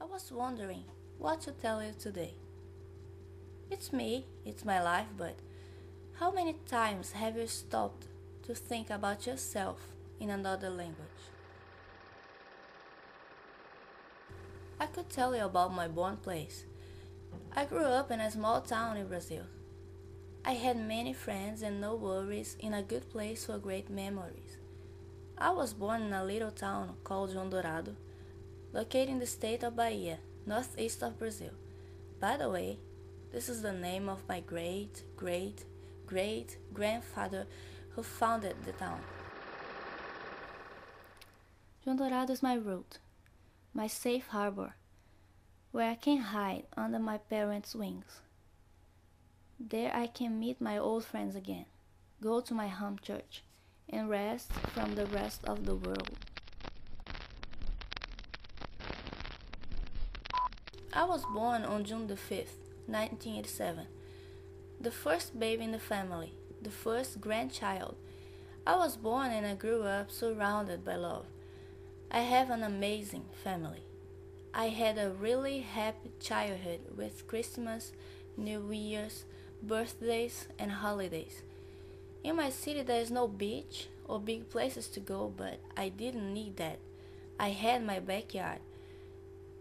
I was wondering what to tell you today. It's me, it's my life, but how many times have you stopped to think about yourself in another language? I could tell you about my born place. I grew up in a small town in Brazil. I had many friends and no worries, in a good place for great memories. I was born in a little town called João Dourado, located in the state of Bahia, northeast of Brazil. By the way, this is the name of my great-great-great-grandfather who founded the town. João Dourado is my root, my safe harbor, where I can hide under my parents' wings. There I can meet my old friends again, go to my home church, and rest from the rest of the world. I was born on June the 5th, 1987. The first baby in the family, the first grandchild. I was born and I grew up surrounded by love. I have an amazing family. I had a really happy childhood with Christmas, New Year's, birthdays, and holidays. In my city there is no beach or big places to go, but I didn't need that. I had my backyard.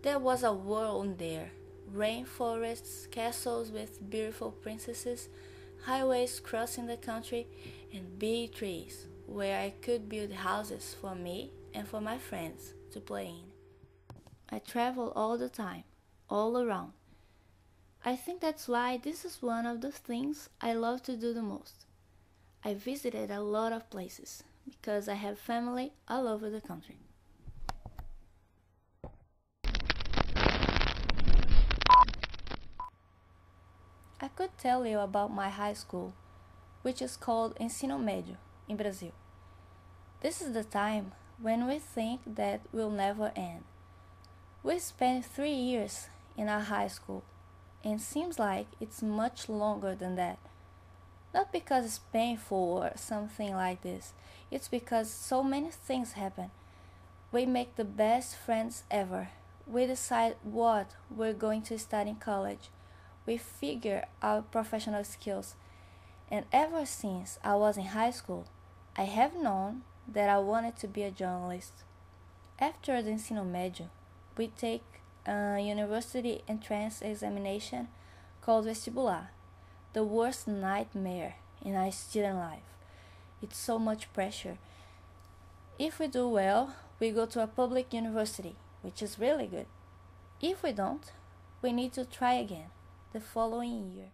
There was a world in there. Rainforests, castles with beautiful princesses, highways crossing the country, and big trees where I could build houses for me and for my friends to play in. I travel all the time, all around. I think that's why this is one of the things I love to do the most. I visited a lot of places because I have family all over the country. I could tell you about my high school, which is called Ensino Médio in Brazil. This is the time when we think that will never end. We spent 3 years in our high school, and seems like it's much longer than that. Not because it's painful or something like this, it's because so many things happen. We make the best friends ever. We decide what we're going to study in college. We figure out professional skills. And ever since I was in high school, I have known that I wanted to be a journalist. After the Ensino Médio, we take a university entrance examination called vestibular, the worst nightmare in our student life. It's so much pressure. If we do well, we go to a public university, which is really good. If we don't, we need to try again the following year.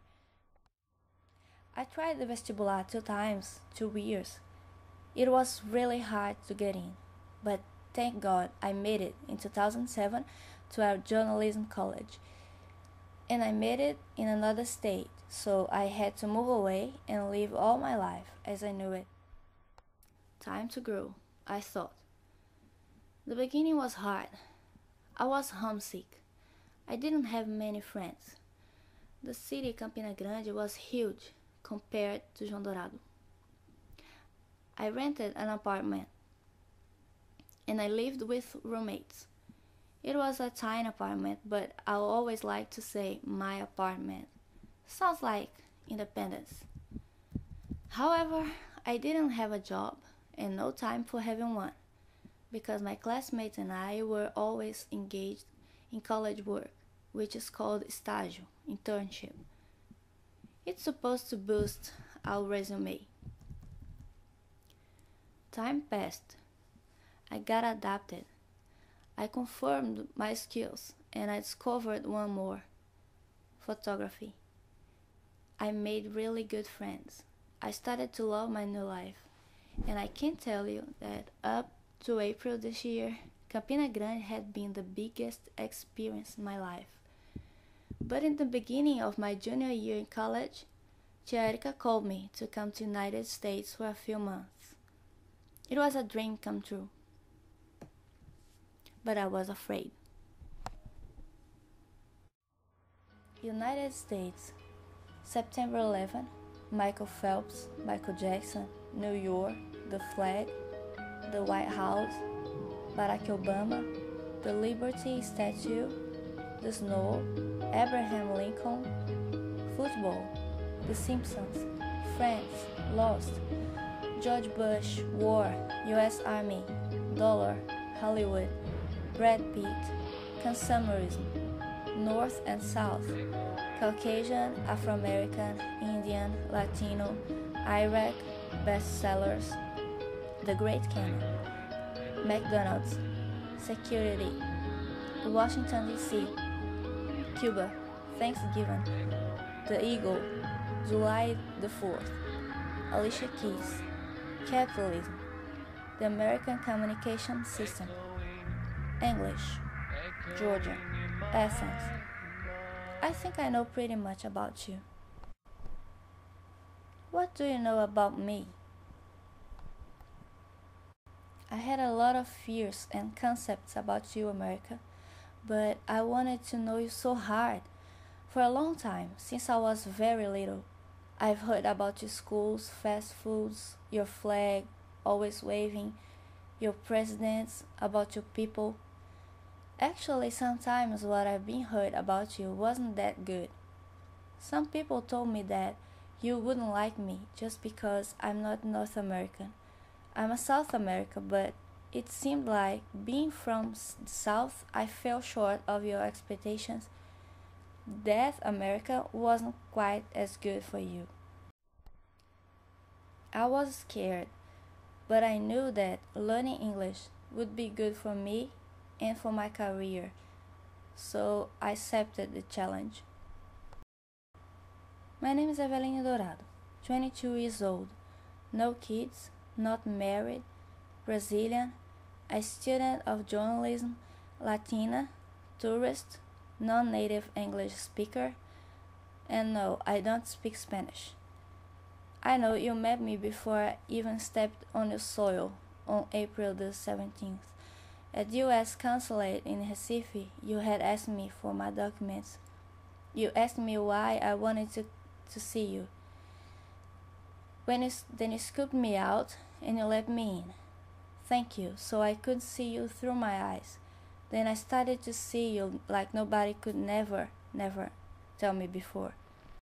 I tried the vestibular 2 times, 2 years. It was really hard to get in, but thank God I made it in 2007 to our journalism college. And I made it in another state, so I had to move away and live all my life as I knew it. Time to grow, I thought. The beginning was hard. I was homesick. I didn't have many friends. The city, Campina Grande, was huge compared to João Dourado. I rented an apartment and I lived with roommates. It was a tiny apartment, but I always like to say my apartment. Sounds like independence. However, I didn't have a job and no time for having one, because my classmates and I were always engaged in college work, which is called estágio, internship. It's supposed to boost our resume. Time passed. I got adapted. I confirmed my skills and I discovered one more: photography. I made really good friends. I started to love my new life, and I can tell you that up to April this year, Campina Grande had been the biggest experience in my life. But in the beginning of my junior year in college, Tia Erika called me to come to the United States for a few months. It was a dream come true. But I was afraid. United States, September 11, Michael Phelps, Michael Jackson, New York, the flag, the White House, Barack Obama, the Liberty Statue, the snow, Abraham Lincoln, football, The Simpsons, Friends, Lost, George Bush, War, U.S. Army, Dollar, Hollywood, Brad Pitt, consumerism, North and South, Caucasian, Afro-American, Indian, Latino, Iraq, bestsellers, The Great Canyon, McDonald's, security, Washington, D.C., Cuba, Thanksgiving, The Eagle, July the 4th, Alicia Keys, capitalism, the American communication system, English, Georgia, Athens. I think I know pretty much about you. What do you know about me? I had a lot of fears and concepts about you, America, but I wanted to know you so hard. For a long time, since I was very little, I've heard about your schools, fast foods, your flag, always waving, your presidents, about your people. Actually, sometimes what I've been heard about you wasn't that good. Some people told me that you wouldn't like me just because I'm not North American. I'm a South American, but it seemed like being from the South, I fell short of your expectations. That America wasn't quite as good for you. I was scared, but I knew that learning English would be good for me and for my career, so I accepted the challenge. My name is Eveline Dourado, 22 years old, no kids, not married, Brazilian, a student of journalism, Latina, tourist, non-native English speaker, and no, I don't speak Spanish. I know you met me before I even stepped on your soil on April the 17th. At the U.S. consulate in Recife, you had asked me for my documents. You asked me why I wanted to see you. Then you scooped me out and you let me in. Thank you, so I could see you through my eyes. Then I started to see you like nobody could never tell me before.